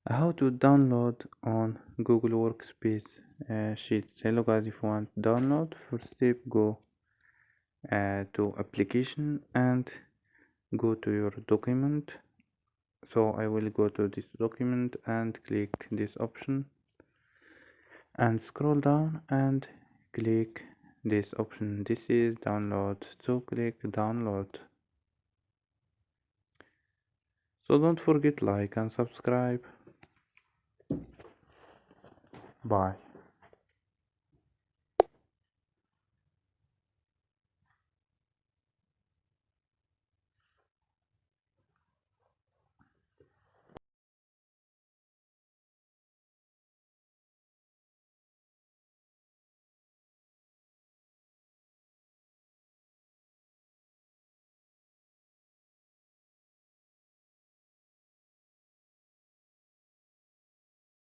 How to download on Google Workspace Sheets. Hello guys, if you want to download, first step, go to application and go to your document. So I will go to this document and click this option and scroll down and click this option. This is download, so click download. So don't forget like and subscribe. Bye.